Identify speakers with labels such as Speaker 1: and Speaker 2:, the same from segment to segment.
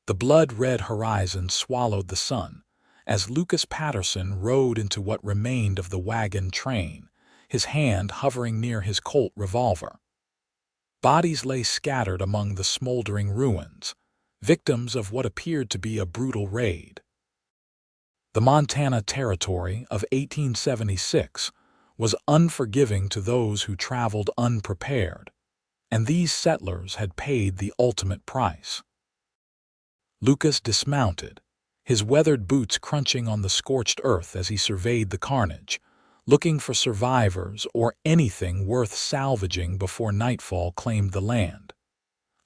Speaker 1: The blood-red horizon swallowed the sun, as Lucas Patterson rode into what remained of the wagon train, his hand hovering near his Colt revolver. Bodies lay scattered among the smoldering ruins, victims of what appeared to be a brutal raid. The Montana Territory of 1876 was unforgiving to those who traveled unprepared, and these settlers had paid the ultimate price. Lucas dismounted, his weathered boots crunching on the scorched earth as he surveyed the carnage, looking for survivors or anything worth salvaging before nightfall claimed the land.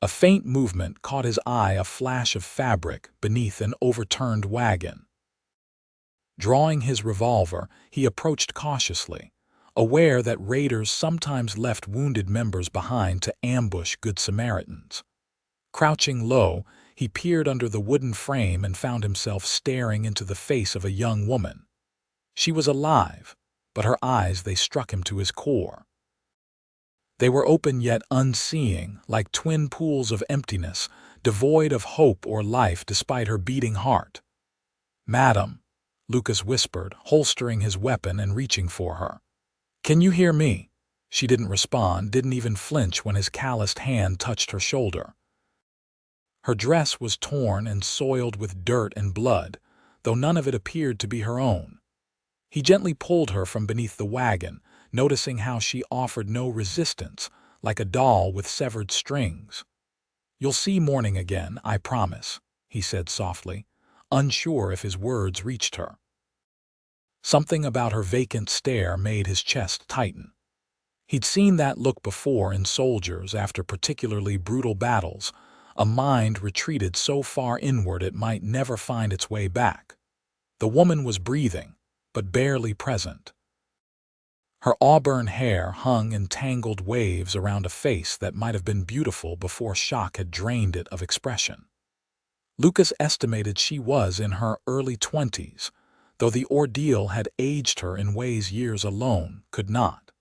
Speaker 1: A faint movement caught his eye, a flash of fabric beneath an overturned wagon. Drawing his revolver, he approached cautiously, aware that raiders sometimes left wounded members behind to ambush Good Samaritans. Crouching low, he peered under the wooden frame and found himself staring into the face of a young woman. She was alive, but her eyes, they struck him to his core. They were open yet unseeing, like twin pools of emptiness, devoid of hope or life despite her beating heart. "Madam," Lucas whispered, holstering his weapon and reaching for her. "Can you hear me?" She didn't respond, didn't even flinch when his calloused hand touched her shoulder. Her dress was torn and soiled with dirt and blood, though none of it appeared to be her own. He gently pulled her from beneath the wagon, noticing how she offered no resistance, like a doll with severed strings. "You'll see morning again, I promise," he said softly, unsure if his words reached her. Something about her vacant stare made his chest tighten. He'd seen that look before in soldiers after particularly brutal battles, a mind retreated so far inward it might never find its way back. The woman was breathing, but barely present. Her auburn hair hung in tangled waves around a face that might have been beautiful before shock had drained it of expression. Lucas estimated she was in her early 20s, though the ordeal had aged her in ways years alone could not.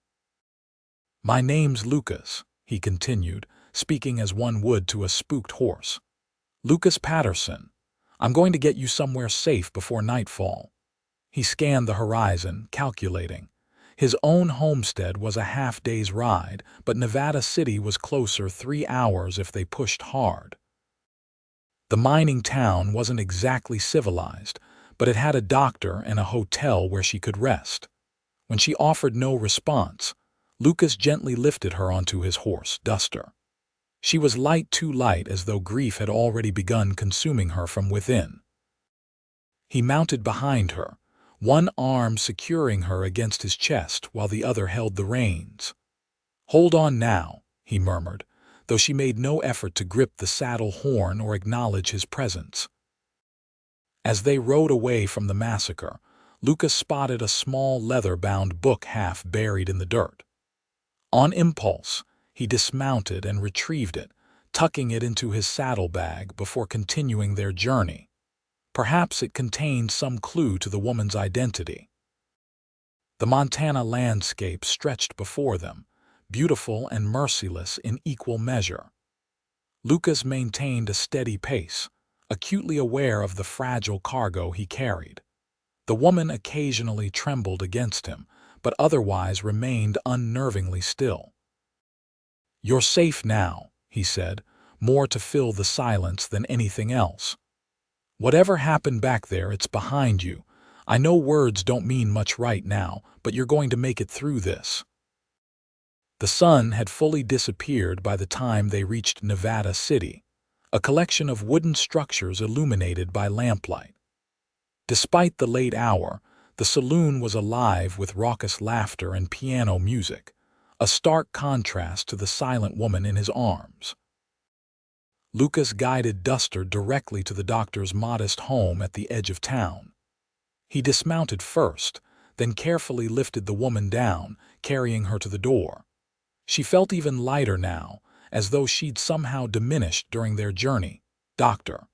Speaker 1: "My name's Lucas," he continued, speaking as one would to a spooked horse. "Lucas Patterson. I'm going to get you somewhere safe before nightfall." He scanned the horizon, calculating. His own homestead was a half-day's ride, but Nevada City was closer 3 hours if they pushed hard. The mining town wasn't exactly civilized, but it had a doctor and a hotel where she could rest. When she offered no response, Lucas gently lifted her onto his horse, Duster. She was light, too light, as though grief had already begun consuming her from within. He mounted behind her, one arm securing her against his chest while the other held the reins. "Hold on now," he murmured, though she made no effort to grip the saddle horn or acknowledge his presence. As they rode away from the massacre, Lucas spotted a small leather-bound book half buried in the dirt. On impulse, he dismounted and retrieved it, tucking it into his saddlebag before continuing their journey. Perhaps it contained some clue to the woman's identity. The Montana landscape stretched before them, beautiful and merciless in equal measure. Lucas maintained a steady pace, acutely aware of the fragile cargo he carried. The woman occasionally trembled against him, but otherwise remained unnervingly still. "You're safe now," he said, more to fill the silence than anything else. "Whatever happened back there, it's behind you. I know words don't mean much right now, but you're going to make it through this." The sun had fully disappeared by the time they reached Nevada City, a collection of wooden structures illuminated by lamplight. Despite the late hour, the saloon was alive with raucous laughter and piano music, a stark contrast to the silent woman in his arms. Lucas guided Duster directly to the doctor's modest home at the edge of town. He dismounted first, then carefully lifted the woman down, carrying her to the door. She felt even lighter now, as though she'd somehow diminished during their journey. "Doctor."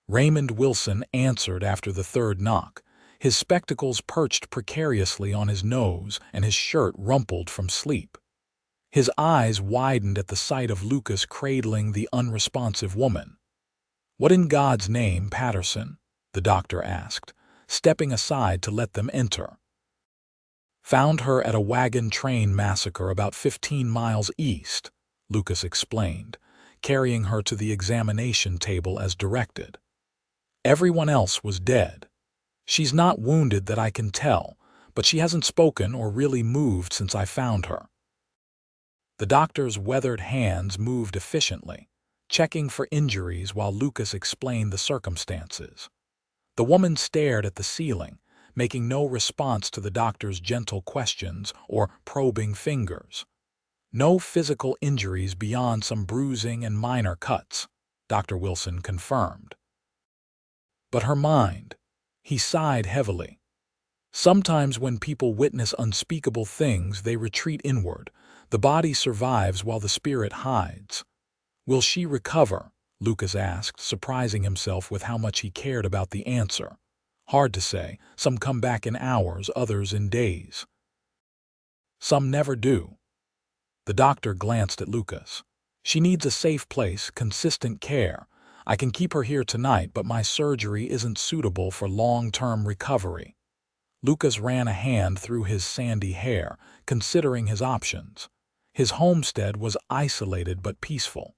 Speaker 1: Raymond Wilson answered after the third knock, his spectacles perched precariously on his nose and his shirt rumpled from sleep. His eyes widened at the sight of Lucas cradling the unresponsive woman. "What in God's name, Patterson?" the doctor asked, stepping aside to let them enter. "Found her at a wagon train massacre about 15 miles east," Lucas explained, carrying her to the examination table as directed. "Everyone else was dead. She's not wounded that I can tell, but she hasn't spoken or really moved since I found her." The doctor's weathered hands moved efficiently, checking for injuries while Lucas explained the circumstances. The woman stared at the ceiling, making no response to the doctor's gentle questions or probing fingers. "No physical injuries beyond some bruising and minor cuts," Dr. Wilson confirmed. "But her mind," he sighed heavily. "Sometimes when people witness unspeakable things, they retreat inward. The body survives while the spirit hides." "Will she recover?" Lucas asked, surprising himself with how much he cared about the answer. "Hard to say. Some come back in hours, others in days." "Some never do." The doctor glanced at Lucas. "She needs a safe place, consistent care. I can keep her here tonight, but my surgery isn't suitable for long-term recovery." Lucas ran a hand through his sandy hair, considering his options. His homestead was isolated but peaceful.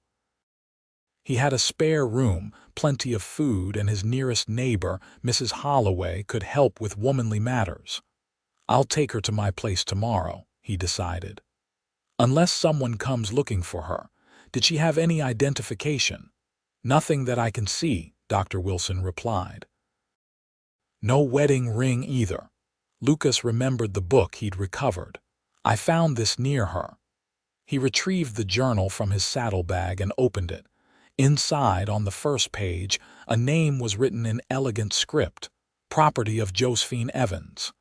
Speaker 1: He had a spare room, plenty of food, and his nearest neighbor, Mrs. Holloway, could help with womanly matters. "I'll take her to my place tomorrow," he decided. "Unless someone comes looking for her. Did she have any identification?" "Nothing that I can see," Dr. Wilson replied. "No wedding ring either." Lucas remembered the book he'd recovered. "I found this near her." He retrieved the journal from his saddlebag and opened it. Inside, on the first page, a name was written in elegant script, "Property of Josephine Evans."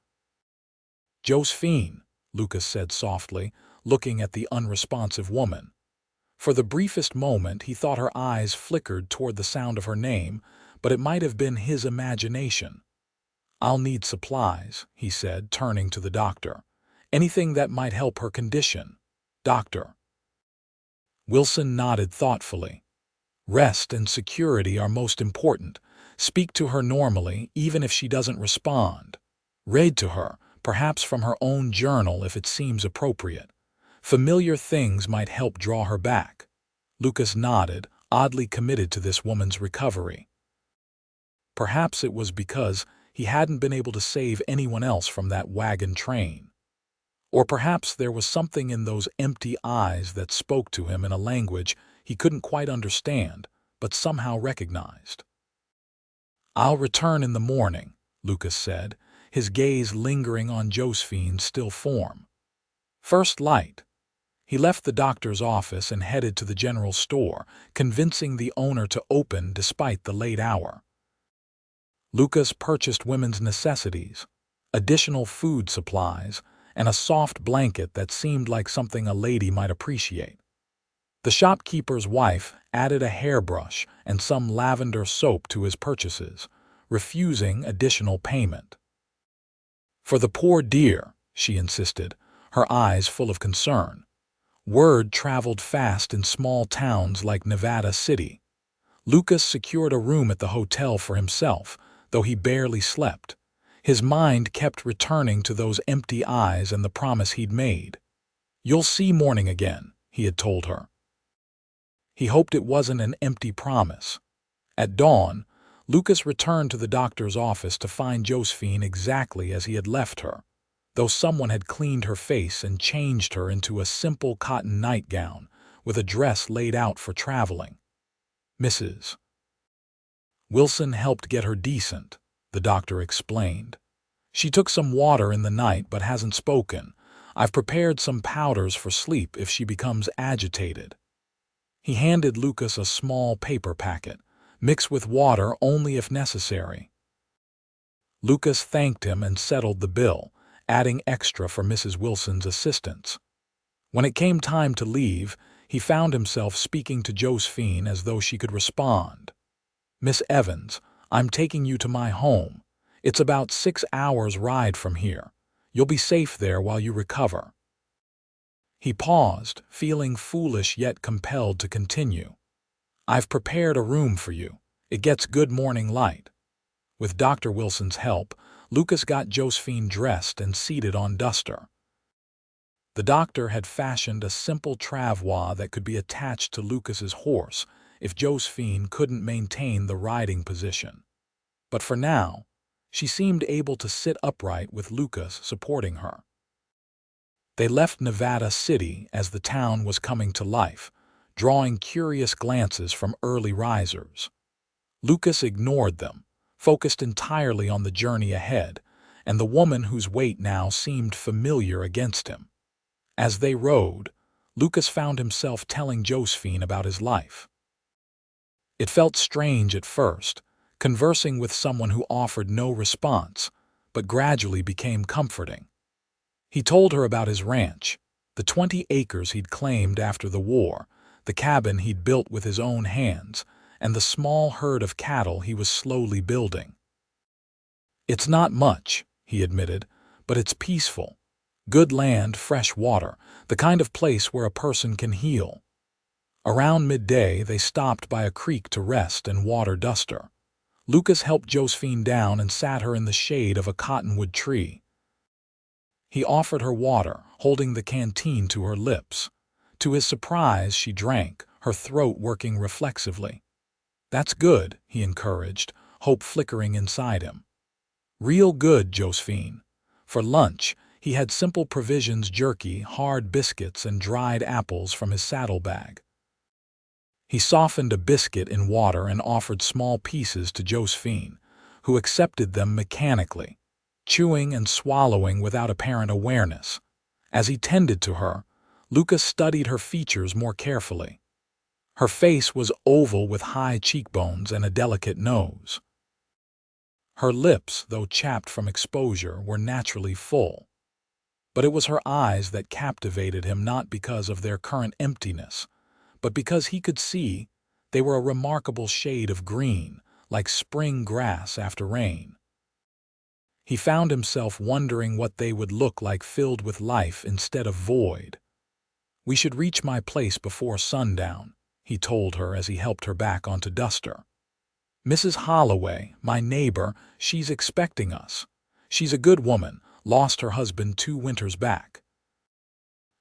Speaker 1: "Josephine," Lucas said softly, looking at the unresponsive woman. For the briefest moment, he thought her eyes flickered toward the sound of her name, but it might have been his imagination. "I'll need supplies," he said, turning to the doctor. "Anything that might help her condition, doctor." Wilson nodded thoughtfully. "Rest and security are most important. Speak to her normally, even if she doesn't respond. Read to her, perhaps from her own journal if it seems appropriate. Familiar things might help draw her back." Lucas nodded, oddly committed to this woman's recovery. Perhaps it was because he hadn't been able to save anyone else from that wagon train. Or perhaps there was something in those empty eyes that spoke to him in a language he couldn't quite understand, but somehow recognized. "I'll return in the morning," Lucas said, his gaze lingering on Josephine's still form. "First light." He left the doctor's office and headed to the general store, convincing the owner to open despite the late hour. Lucas purchased women's necessities, additional food supplies, and a soft blanket that seemed like something a lady might appreciate. The shopkeeper's wife added a hairbrush and some lavender soap to his purchases, refusing additional payment. "For the poor dear," she insisted, her eyes full of concern. Word traveled fast in small towns like Nevada City. Lucas secured a room at the hotel for himself, though he barely slept. His mind kept returning to those empty eyes and the promise he'd made. "You'll see morning again," he had told her. He hoped it wasn't an empty promise. At dawn, Lucas returned to the doctor's office to find Josephine exactly as he had left her, though someone had cleaned her face and changed her into a simple cotton nightgown with a dress laid out for traveling. "Mrs. Wilson helped get her decent," the doctor explained. "She took some water in the night but hasn't spoken. I've prepared some powders for sleep if she becomes agitated." He handed Lucas a small paper packet. "Mix with water only if necessary." Lucas thanked him and settled the bill, adding extra for Mrs. Wilson's assistance. When it came time to leave, he found himself speaking to Josephine as though she could respond. "Miss Evans, I'm taking you to my home. It's about 6 hours' ride from here. You'll be safe there while you recover." He paused, feeling foolish yet compelled to continue. "I've prepared a room for you. It gets good morning light. With Dr. Wilson's help, Lucas got Josephine dressed and seated on Duster. The doctor had fashioned a simple travois that could be attached to Lucas's horse if Josephine couldn't maintain the riding position. But for now, she seemed able to sit upright with Lucas supporting her. They left Nevada City as the town was coming to life, drawing curious glances from early risers. Lucas ignored them, focused entirely on the journey ahead, and the woman whose weight now seemed familiar against him. As they rode, Lucas found himself telling Josephine about his life. It felt strange at first, conversing with someone who offered no response, but gradually became comforting. He told her about his ranch, the 20 acres he'd claimed after the war, the cabin he'd built with his own hands, and the small herd of cattle he was slowly building. "It's not much," he admitted, "but it's peaceful. Good land, fresh water, the kind of place where a person can heal." Around midday, they stopped by a creek to rest and water Duster. Lucas helped Josephine down and sat her in the shade of a cottonwood tree. He offered her water, holding the canteen to her lips. To his surprise, she drank, her throat working reflexively. "That's good," he encouraged, hope flickering inside him. "Real good, Josephine." For lunch, he had simple provisions: jerky, hard biscuits, and dried apples from his saddlebag. He softened a biscuit in water and offered small pieces to Josephine, who accepted them mechanically, chewing and swallowing without apparent awareness. As he tended to her, Lucas studied her features more carefully. Her face was oval with high cheekbones and a delicate nose. Her lips, though chapped from exposure, were naturally full. But it was her eyes that captivated him, not because of their current emptiness, but because he could see they were a remarkable shade of green, like spring grass after rain. He found himself wondering what they would look like filled with life instead of void. "We should reach my place before sundown," he told her as he helped her back onto Duster. "Mrs. Holloway, my neighbor, she's expecting us. She's a good woman, lost her husband 2 winters back.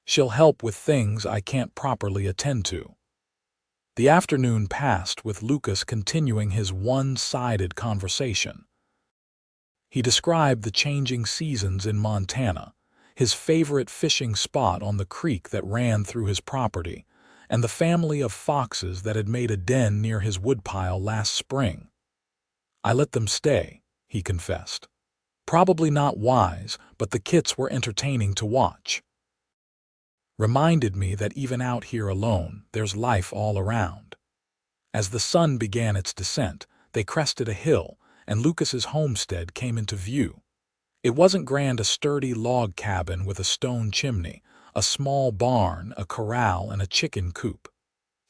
Speaker 1: She'll help with things I can't properly attend to." The afternoon passed with Lucas continuing his one-sided conversation. He described the changing seasons in Montana, his favorite fishing spot on the creek that ran through his property, and the family of foxes that had made a den near his woodpile last spring. "I let them stay," he confessed. "Probably not wise, but the kits were entertaining to watch. Reminded me that even out here alone, there's life all around." As the sun began its descent, they crested a hill, and Lucas's homestead came into view. It wasn't grand, a sturdy log cabin with a stone chimney, a small barn, a corral, and a chicken coop.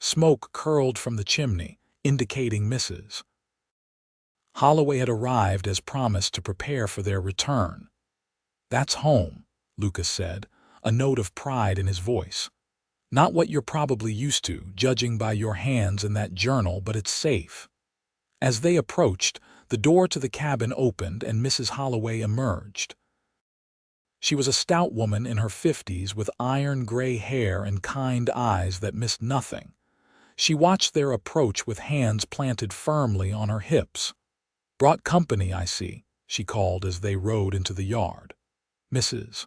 Speaker 1: Smoke curled from the chimney, indicating Mrs. Holloway had arrived as promised to prepare for their return. "That's home," Lucas said, a note of pride in his voice. "Not what you're probably used to, judging by your hands in that journal, but it's safe." As they approached, the door to the cabin opened and Mrs. Holloway emerged. She was a stout woman in her 50s with iron-gray hair and kind eyes that missed nothing. She watched their approach with hands planted firmly on her hips. "Brought company, I see," she called as they rode into the yard. "Mrs.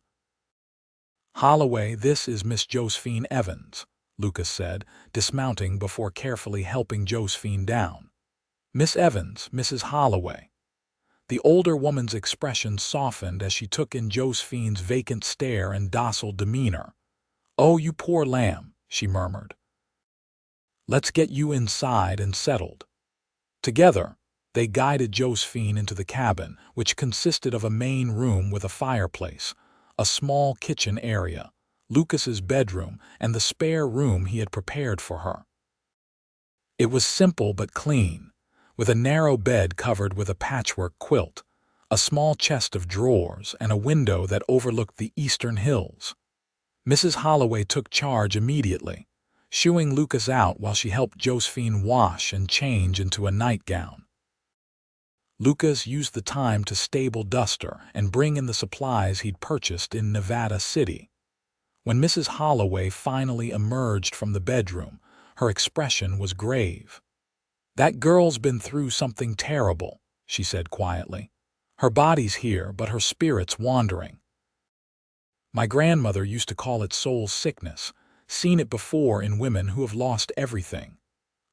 Speaker 1: Holloway, this is Miss Josephine Evans," Lucas said, dismounting before carefully helping Josephine down. "Miss Evans, Mrs. Holloway." The older woman's expression softened as she took in Josephine's vacant stare and docile demeanor. "Oh, you poor lamb," she murmured. "Let's get you inside and settled." Together, they guided Josephine into the cabin, which consisted of a main room with a fireplace, a small kitchen area, Lucas's bedroom, and the spare room he had prepared for her. It was simple but clean, with a narrow bed covered with a patchwork quilt, a small chest of drawers, and a window that overlooked the eastern hills. Mrs. Holloway took charge immediately. shooing Lucas out while she helped Josephine wash and change into a nightgown. Lucas used the time to stable Duster and bring in the supplies he'd purchased in Nevada City. When Mrs. Holloway finally emerged from the bedroom, her expression was grave. "That girl's been through something terrible," she said quietly. "Her body's here, but her spirit's wandering. My grandmother used to call it soul sickness, seen it before in women who have lost everything."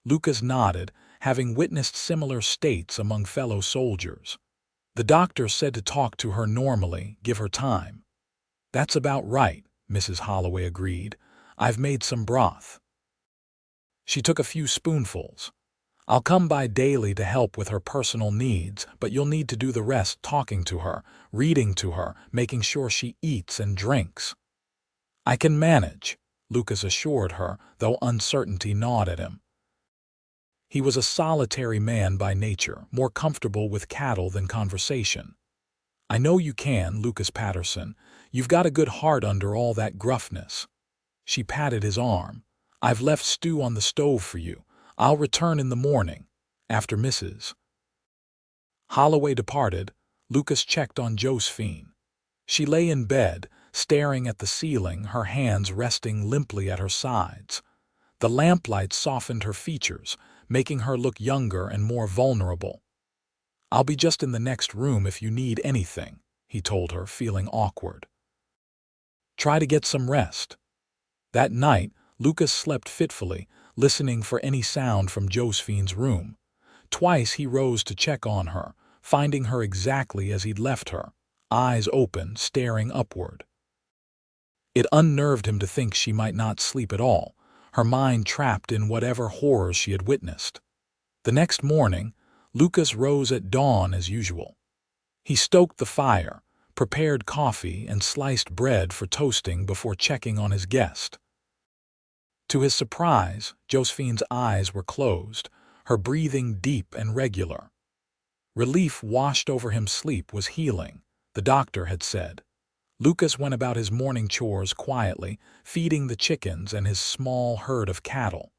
Speaker 1: Lucas nodded, having witnessed similar states among fellow soldiers. "The doctor said to talk to her normally, give her time." "That's about right," Mrs. Holloway agreed. "I've made some broth." She took a few spoonfuls. "I'll come by daily to help with her personal needs, but you'll need to do the rest, talking to her, reading to her, making sure she eats and drinks." "I can manage," Lucas assured her, though uncertainty gnawed at him. He was a solitary man by nature, more comfortable with cattle than conversation. "I know you can, Lucas Patterson. You've got a good heart under all that gruffness." She patted his arm. "I've left stew on the stove for you. I'll return in the morning." After Mrs. Holloway departed, Lucas checked on Josephine. She lay in bed, staring at the ceiling, her hands resting limply at her sides. The lamplight softened her features, making her look younger and more vulnerable. "I'll be just in the next room if you need anything," he told her, feeling awkward. "Try to get some rest." That night, Lucas slept fitfully, listening for any sound from Josephine's room. Twice he rose to check on her, finding her exactly as he'd left her, eyes open, staring upward. It unnerved him to think she might not sleep at all, her mind trapped in whatever horror she had witnessed. The next morning, Lucas rose at dawn as usual. He stoked the fire, prepared coffee, and sliced bread for toasting before checking on his guest. To his surprise, Josephine's eyes were closed, her breathing deep and regular. Relief washed over him. Sleep was healing, the doctor had said. Lucas went about his morning chores quietly, feeding the chickens and his small herd of cattle.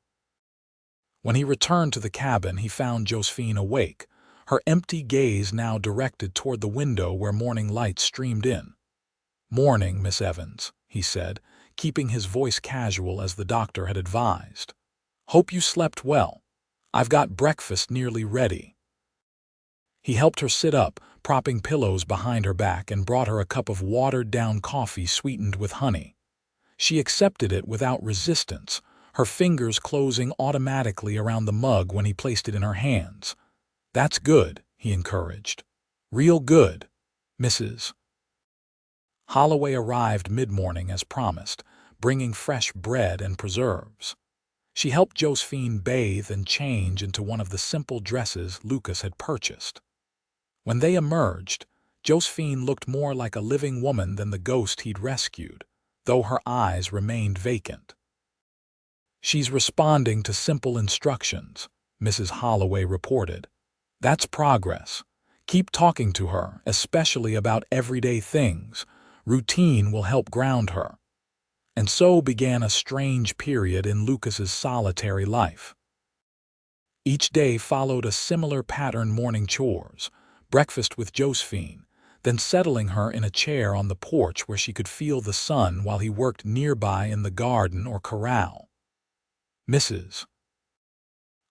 Speaker 1: When he returned to the cabin, he found Josephine awake, her empty gaze now directed toward the window where morning light streamed in. "Morning, Miss Evans," he said, keeping his voice casual as the doctor had advised. "Hope you slept well. I've got breakfast nearly ready." He helped her sit up, propping pillows behind her back, and brought her a cup of watered-down coffee sweetened with honey. She accepted it without resistance, her fingers closing automatically around the mug when he placed it in her hands. "That's good," he encouraged. "Real good." Mrs. Holloway arrived mid-morning as promised, bringing fresh bread and preserves. She helped Josephine bathe and change into one of the simple dresses Lucas had purchased. When they emerged, Josephine looked more like a living woman than the ghost he'd rescued, though her eyes remained vacant. "She's responding to simple instructions," Mrs. Holloway reported. "That's progress. Keep talking to her, especially about everyday things. Routine will help ground her." And so began a strange period in Lucas's solitary life. Each day followed a similar pattern: morning chores, breakfast with Josephine, then settling her in a chair on the porch where she could feel the sun while he worked nearby in the garden or corral. Mrs.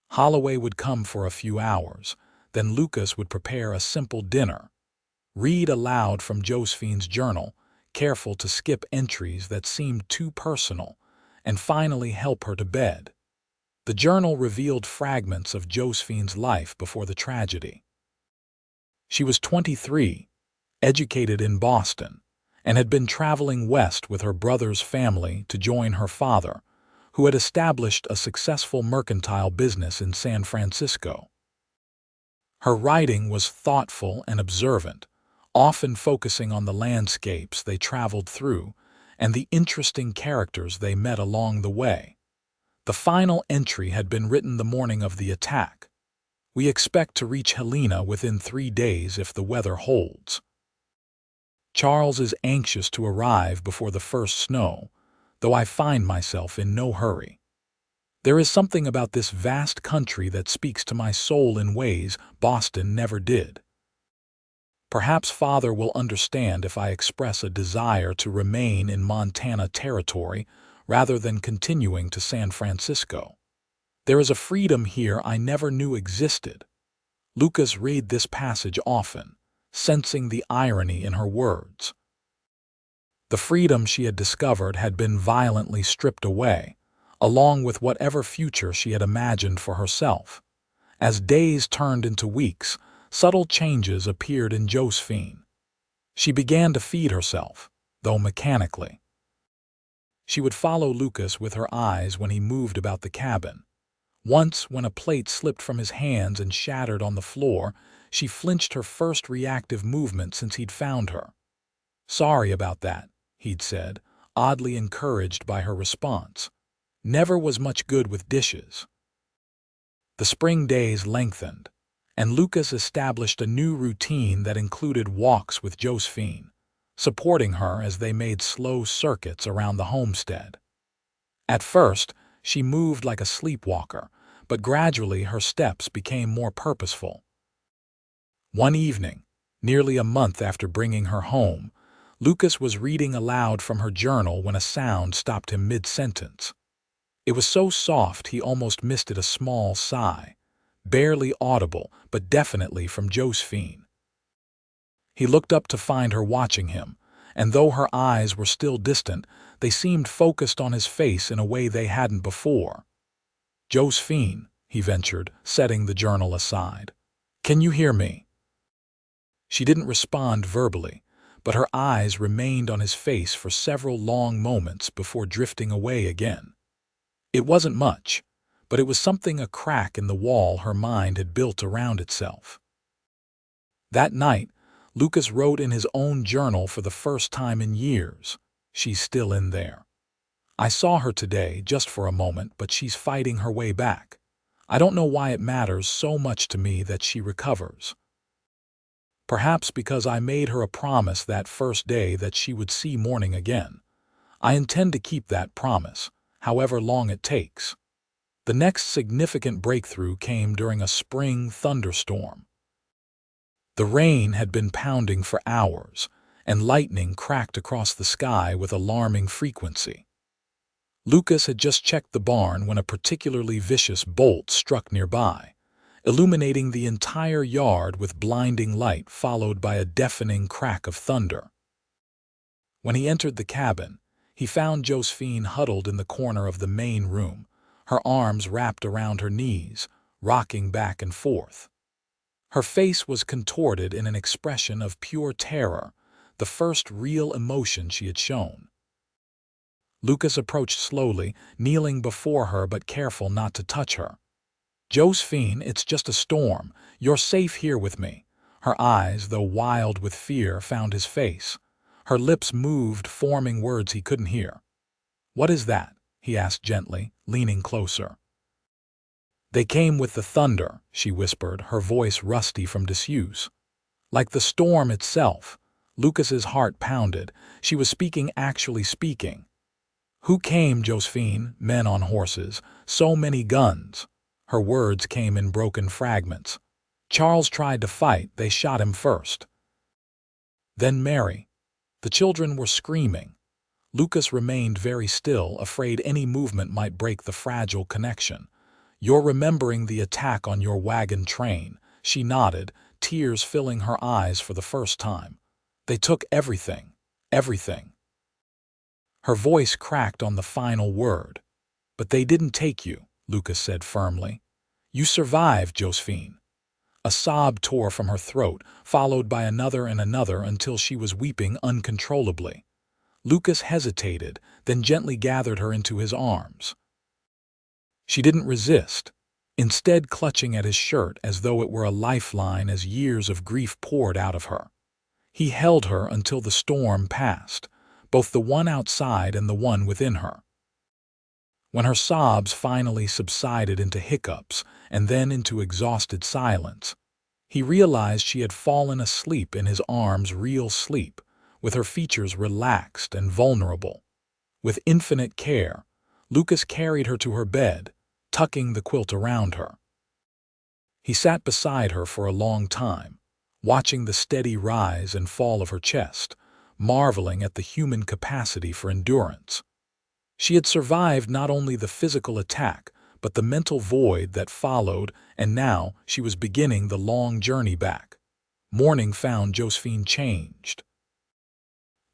Speaker 1: Holloway would come for a few hours, then Lucas would prepare a simple dinner, read aloud from Josephine's journal, careful to skip entries that seemed too personal, and finally help her to bed. The journal revealed fragments of Josephine's life before the tragedy. She was 23, educated in Boston, and had been traveling west with her brother's family to join her father, who had established a successful mercantile business in San Francisco. Her writing was thoughtful and observant, often focusing on the landscapes they traveled through and the interesting characters they met along the way. The final entry had been written the morning of the attack. "We expect to reach Helena within 3 days if the weather holds. Charles is anxious to arrive before the first snow, though I find myself in no hurry." There is something about this vast country that speaks to my soul in ways Boston never did. Perhaps Father will understand if I express a desire to remain in Montana territory rather than continuing to San Francisco. There is a freedom here I never knew existed. Lucas read this passage often, sensing the irony in her words. The freedom she had discovered had been violently stripped away, along with whatever future she had imagined for herself. As days turned into weeks, subtle changes appeared in Josephine. She began to feed herself, though mechanically. She would follow Lucas with her eyes when he moved about the cabin. Once, when a plate slipped from his hands and shattered on the floor, she flinched, her first reactive movement since he'd found her. "Sorry about that," he'd said, oddly encouraged by her response. "Never was much good with dishes." The spring days lengthened, and Lucas established a new routine that included walks with Josephine, supporting her as they made slow circuits around the homestead. At first, she moved like a sleepwalker, but gradually her steps became more purposeful. One evening, nearly a month after bringing her home, Lucas was reading aloud from her journal when a sound stopped him mid-sentence. It was so soft he almost missed it, a small sigh, barely audible but definitely from Josephine. He looked up to find her watching him, and though her eyes were still distant, they seemed focused on his face in a way they hadn't before. "Josephine," he ventured, setting the journal aside. "Can you hear me?" She didn't respond verbally, but her eyes remained on his face for several long moments before drifting away again. It wasn't much, but it was something, a crack in the wall her mind had built around itself. That night, Lucas wrote in his own journal for the first time in years, "She's still in there. I saw her today just for a moment, but she's fighting her way back. I don't know why it matters so much to me that she recovers. Perhaps because I made her a promise that first day that she would see morning again. I intend to keep that promise, however long it takes." The next significant breakthrough came during a spring thunderstorm. The rain had been pounding for hours, and lightning cracked across the sky with alarming frequency. Lucas had just checked the barn when a particularly vicious bolt struck nearby, illuminating the entire yard with blinding light followed by a deafening crack of thunder. When he entered the cabin, he found Josephine huddled in the corner of the main room, her arms wrapped around her knees, rocking back and forth. Her face was contorted in an expression of pure terror, the first real emotion she had shown. Lucas approached slowly, kneeling before her but careful not to touch her. "Josephine, it's just a storm. You're safe here with me." Her eyes, though wild with fear, found his face. Her lips moved, forming words he couldn't hear. "What is that?" he asked gently, leaning closer. "They came with the thunder," she whispered, her voice rusty from disuse. Like the storm itself. Lucas's heart pounded. She was speaking, actually speaking. "Who came, Josephine?" "Men on horses. So many guns." Her words came in broken fragments. "Charles tried to fight. They shot him first. Then Mary." The children were screaming. Lucas remained very still, afraid any movement might break the fragile connection. "You're remembering the attack on your wagon train." She nodded, tears filling her eyes for the first time. "They took everything. Everything." Her voice cracked on the final word. "But they didn't take you," Lucas said firmly. "You survived, Josephine." A sob tore from her throat, followed by another and another until she was weeping uncontrollably. Lucas hesitated, then gently gathered her into his arms. She didn't resist, instead clutching at his shirt as though it were a lifeline as years of grief poured out of her. He held her until the storm passed, both the one outside and the one within her. When her sobs finally subsided into hiccups and then into exhausted silence, he realized she had fallen asleep in his arms, real sleep, with her features relaxed and vulnerable. With infinite care, Lucas carried her to her bed, tucking the quilt around her. He sat beside her for a long time, watching the steady rise and fall of her chest, marveling at the human capacity for endurance. She had survived not only the physical attack, but the mental void that followed, and now she was beginning the long journey back. Morning found Josephine changed.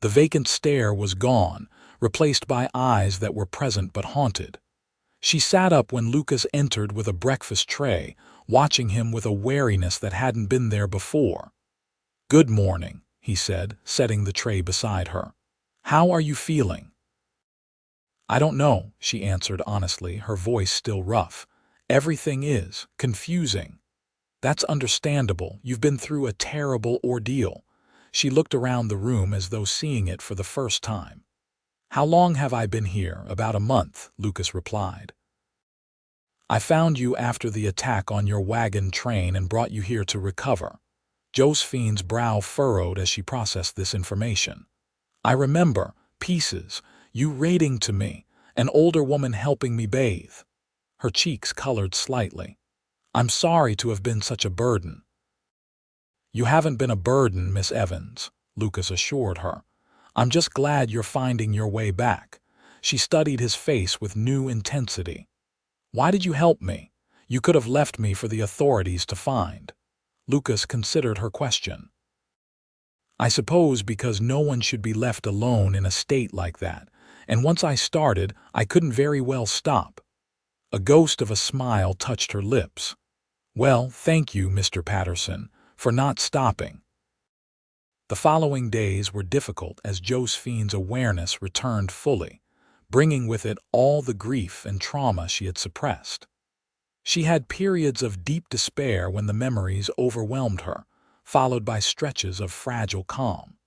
Speaker 1: The vacant stare was gone, replaced by eyes that were present but haunted. She sat up when Lucas entered with a breakfast tray, watching him with a wariness that hadn't been there before. "Good morning," he said, setting the tray beside her. "How are you feeling?" "I don't know," she answered honestly, her voice still rough. "Everything is confusing." "That's understandable. You've been through a terrible ordeal." She looked around the room as though seeing it for the first time. "How long have I been here?" "About a month," Lucas replied. "I found you after the attack on your wagon train and brought you here to recover." Josephine's brow furrowed as she processed this information. "I remember pieces, you raiding to me, an older woman helping me bathe." Her cheeks colored slightly. "I'm sorry to have been such a burden." "You haven't been a burden, Miss Evans," Lucas assured her. "I'm just glad you're finding your way back." She studied his face with new intensity. "Why did you help me? You could have left me for the authorities to find." Lucas considered her question. "I suppose because no one should be left alone in a state like that, and once I started, I couldn't very well stop." A ghost of a smile touched her lips. "Well, thank you, Mr. Patterson, for not stopping." The following days were difficult as Josephine's awareness returned fully, bringing with it all the grief and trauma she had suppressed. She had periods of deep despair when the memories overwhelmed her, followed by stretches of fragile calm.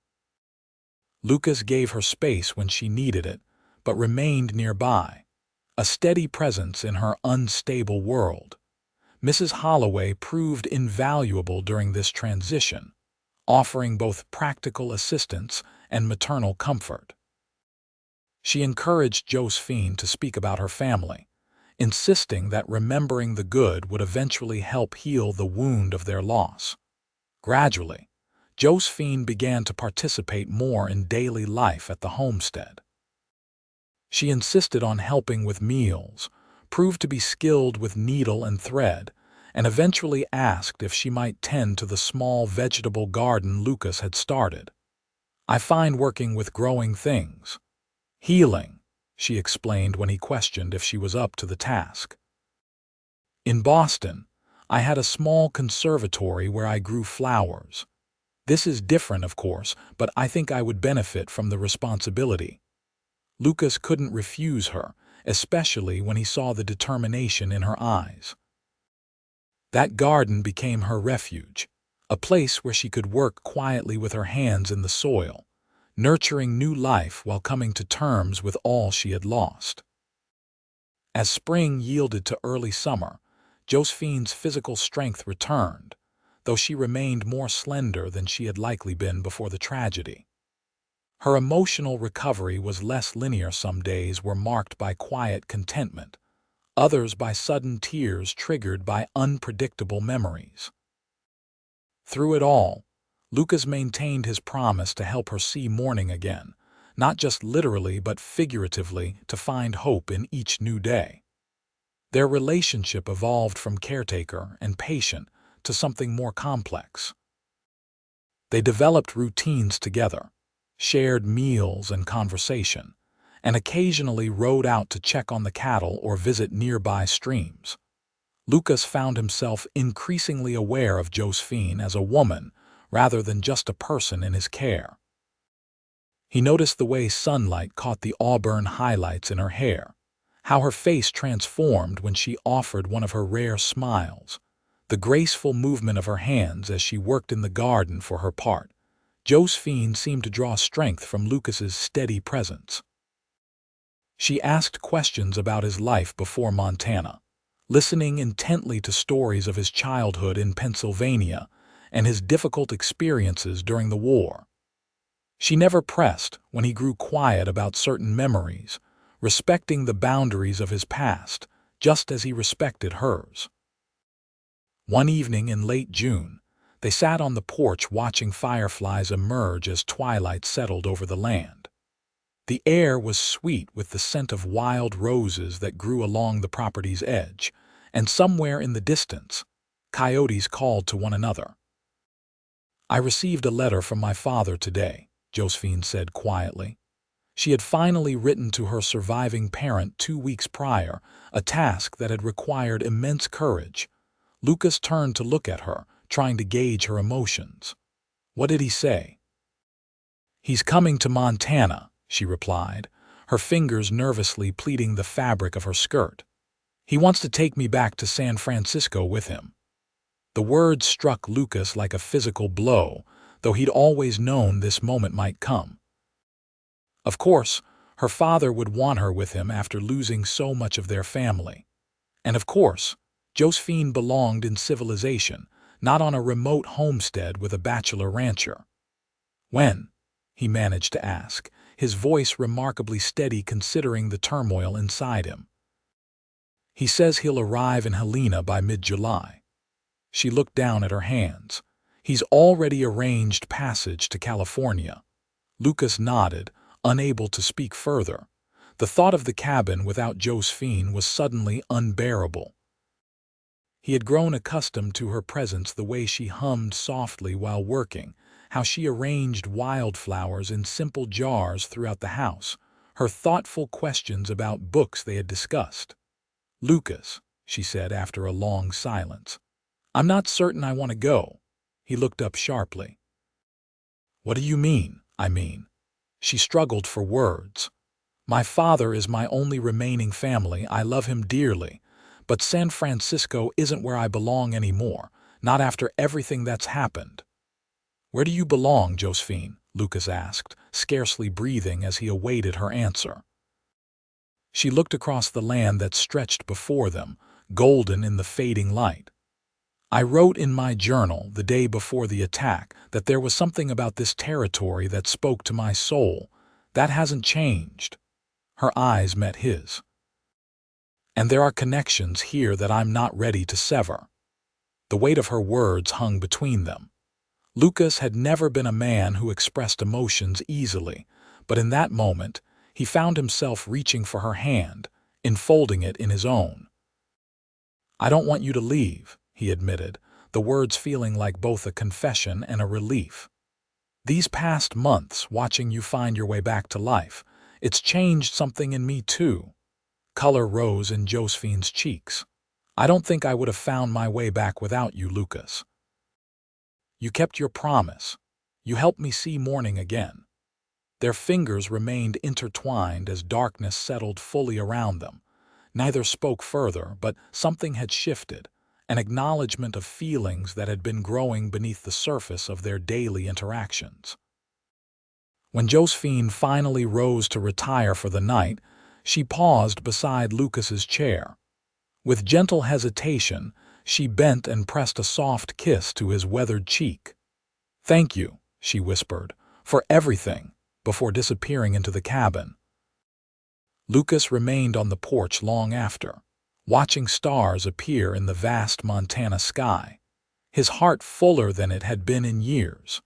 Speaker 1: Lucas gave her space when she needed it, but remained nearby, a steady presence in her unstable world. Mrs. Holloway proved invaluable during this transition, offering both practical assistance and maternal comfort. She encouraged Josephine to speak about her family, insisting that remembering the good would eventually help heal the wound of their loss. Gradually, Josephine began to participate more in daily life at the homestead. She insisted on helping with meals, proved to be skilled with needle and thread, and eventually asked if she might tend to the small vegetable garden Lucas had started. "I find working with growing things healing," she explained when he questioned if she was up to the task. "In Boston, I had a small conservatory where I grew flowers. This is different, of course, but I think I would benefit from the responsibility." Lucas couldn't refuse her, especially when he saw the determination in her eyes. That garden became her refuge, a place where she could work quietly with her hands in the soil, nurturing new life while coming to terms with all she had lost. As spring yielded to early summer, Josephine's physical strength returned, though she remained more slender than she had likely been before the tragedy. Her emotional recovery was less linear. Some days were marked by quiet contentment, others by sudden tears triggered by unpredictable memories. Through it all, Lucas maintained his promise to help her see morning again, not just literally but figuratively, to find hope in each new day. Their relationship evolved from caretaker and patient to something more complex. They developed routines together, shared meals and conversation, and occasionally rode out to check on the cattle or visit nearby streams. Lucas found himself increasingly aware of Josephine as a woman rather than just a person in his care. He noticed the way sunlight caught the auburn highlights in her hair, how her face transformed when she offered one of her rare smiles, the graceful movement of her hands as she worked in the garden for her part. Josephine seemed to draw strength from Lucas's steady presence. She asked questions about his life before Montana, listening intently to stories of his childhood in Pennsylvania and his difficult experiences during the war. She never pressed when he grew quiet about certain memories, respecting the boundaries of his past, just as he respected hers. One evening in late June, they sat on the porch watching fireflies emerge as twilight settled over the land. The air was sweet with the scent of wild roses that grew along the property's edge, and somewhere in the distance, coyotes called to one another. "I received a letter from my father today," Josephine said quietly. She had finally written to her surviving parent 2 weeks prior, a task that had required immense courage. Lucas turned to look at her, trying to gauge her emotions. "What did he say?" "He's coming to Montana," she replied, her fingers nervously pleating the fabric of her skirt. "He wants to take me back to San Francisco with him." The words struck Lucas like a physical blow, though he'd always known this moment might come. Of course, her father would want her with him after losing so much of their family. And of course, Josephine belonged in civilization, not on a remote homestead with a bachelor rancher. "When?" he managed to ask, his voice remarkably steady considering the turmoil inside him. "He says he'll arrive in Helena by mid-July." She looked down at her hands. "He's already arranged passage to California." Lucas nodded, unable to speak further. The thought of the cabin without Josephine was suddenly unbearable. He had grown accustomed to her presence, the way she hummed softly while working, how she arranged wildflowers in simple jars throughout the house, her thoughtful questions about books they had discussed. "Lucas," she said after a long silence, "I'm not certain I want to go." He looked up sharply. "What do you mean, I mean?" She struggled for words. "My father is my only remaining family. I love him dearly. But San Francisco isn't where I belong anymore, not after everything that's happened." "Where do you belong, Josephine?" Lucas asked, scarcely breathing as he awaited her answer. She looked across the land that stretched before them, golden in the fading light. "I wrote in my journal the day before the attack that there was something about this territory that spoke to my soul. That hasn't changed." Her eyes met his. "And there are connections here that I'm not ready to sever." The weight of her words hung between them. Lucas had never been a man who expressed emotions easily, but in that moment, he found himself reaching for her hand, enfolding it in his own. "I don't want you to leave," he admitted, the words feeling like both a confession and a relief. "These past months, watching you find your way back to life, it's changed something in me too." Color rose in Josephine's cheeks. "I don't think I would have found my way back without you, Lucas. You kept your promise. You helped me see morning again." Their fingers remained intertwined as darkness settled fully around them. Neither spoke further, but something had shifted, an acknowledgement of feelings that had been growing beneath the surface of their daily interactions. When Josephine finally rose to retire for the night, she paused beside Lucas's chair. With gentle hesitation, she bent and pressed a soft kiss to his weathered cheek. "Thank you," she whispered, "for everything," before disappearing into the cabin. Lucas remained on the porch long after, watching stars appear in the vast Montana sky, his heart fuller than it had been in years.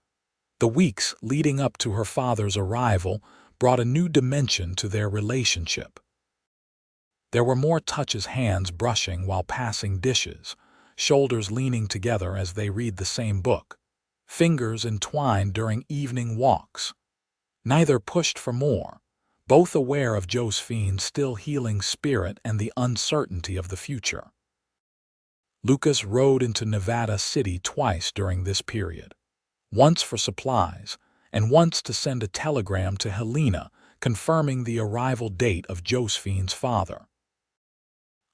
Speaker 1: The weeks leading up to her father's arrival brought a new dimension to their relationship. There were more touches, hands brushing while passing dishes, shoulders leaning together as they read the same book, fingers entwined during evening walks. Neither pushed for more, both aware of Josephine's still healing spirit and the uncertainty of the future. Lucas rode into Nevada City twice during this period, once for supplies and once to send a telegram to Helena confirming the arrival date of Josephine's father.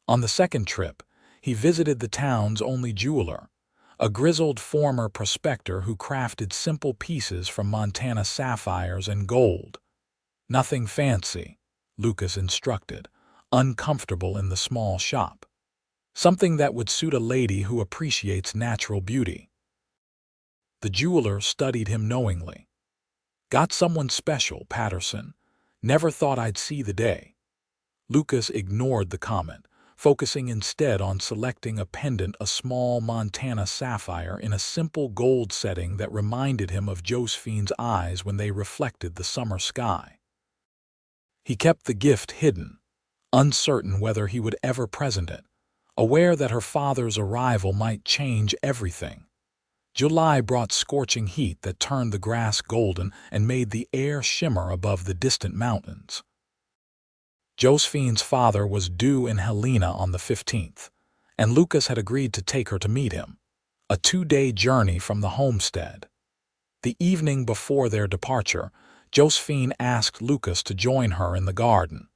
Speaker 1: On the second trip, he visited the town's only jeweler, a grizzled former prospector who crafted simple pieces from Montana sapphires and gold. "Nothing fancy," Lucas instructed, uncomfortable in the small shop. "Something that would suit a lady who appreciates natural beauty." The jeweler studied him knowingly. "Got someone special, Patterson. Never thought I'd see the day." Lucas ignored the comment, focusing instead on selecting a pendant, a small Montana sapphire in a simple gold setting that reminded him of Josephine's eyes when they reflected the summer sky. He kept the gift hidden, uncertain whether he would ever present it, aware that her father's arrival might change everything. July brought scorching heat that turned the grass golden and made the air shimmer above the distant mountains. Josephine's father was due in Helena on the 15th, and Lucas had agreed to take her to meet him, a 2-day journey from the homestead. The evening before their departure, Josephine asked Lucas to join her in the garden.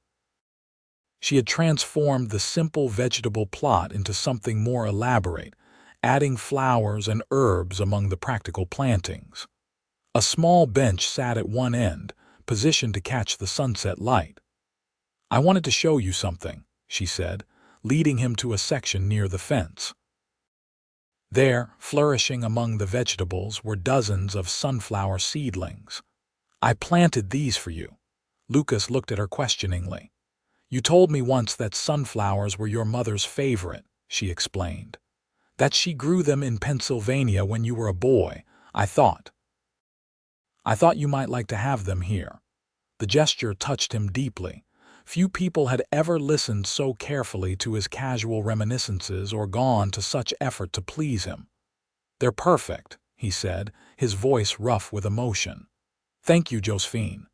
Speaker 1: She had transformed the simple vegetable plot into something more elaborate, adding flowers and herbs among the practical plantings. A small bench sat at one end, positioned to catch the sunset light. "I wanted to show you something," she said, leading him to a section near the fence. There, flourishing among the vegetables, were dozens of sunflower seedlings. "I planted these for you." Lucas looked at her questioningly. "You told me once that sunflowers were your mother's favorite," she explained. "That she grew them in Pennsylvania when you were a boy. I thought you might like to have them here." The gesture touched him deeply. Few people had ever listened so carefully to his casual reminiscences or gone to such effort to please him. "They're perfect," he said, his voice rough with emotion. "Thank you, Josephine."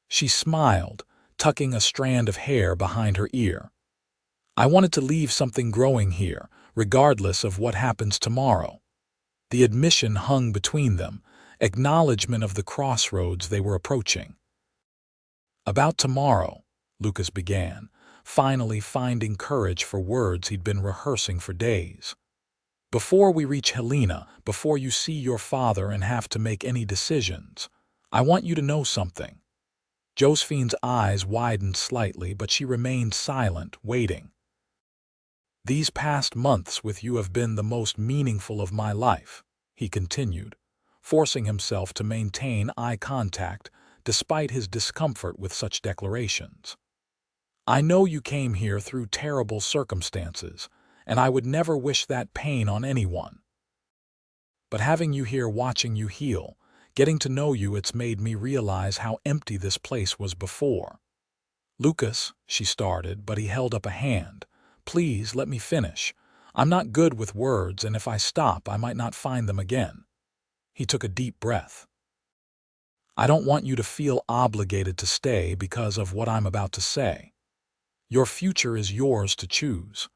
Speaker 1: She smiled, tucking a strand of hair behind her ear. "I wanted to leave something growing here, regardless of what happens tomorrow." The admission hung between them, acknowledgement of the crossroads they were approaching. "About tomorrow," Lucas began, finally finding courage for words he'd been rehearsing for days. "Before we reach Helena, before you see your father and have to make any decisions, I want you to know something." Josephine's eyes widened slightly, but she remained silent, waiting. "These past months with you have been the most meaningful of my life," he continued, forcing himself to maintain eye contact despite his discomfort with such declarations. "I know you came here through terrible circumstances, and I would never wish that pain on anyone. But having you here watching you heal, getting to know you, it's made me realize how empty this place was before." "Lucas," she started, but he held up a hand. "Please, let me finish. I'm not good with words, and if I stop, I might not find them again." He took a deep breath. "I don't want you to feel obligated to stay because of what I'm about to say. Your future is yours to choose.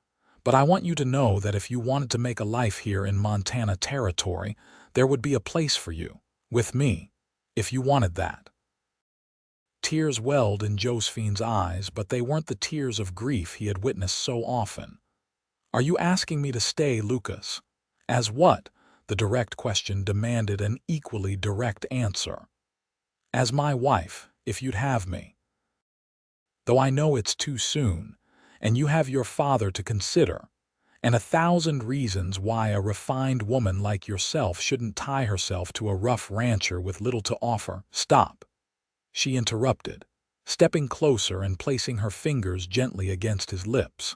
Speaker 1: But I want you to know that if you wanted to make a life here in Montana territory, there would be a place for you, with me, if you wanted that." Tears welled in Josephine's eyes, but they weren't the tears of grief he had witnessed so often. "Are you asking me to stay, Lucas?" "As what?" The direct question demanded an equally direct answer. "As my wife, if you'd have me. Though I know it's too soon, and you have your father to consider, and 1,000 reasons why a refined woman like yourself shouldn't tie herself to a rough rancher with little to offer." "Stop," she interrupted, stepping closer and placing her fingers gently against his lips.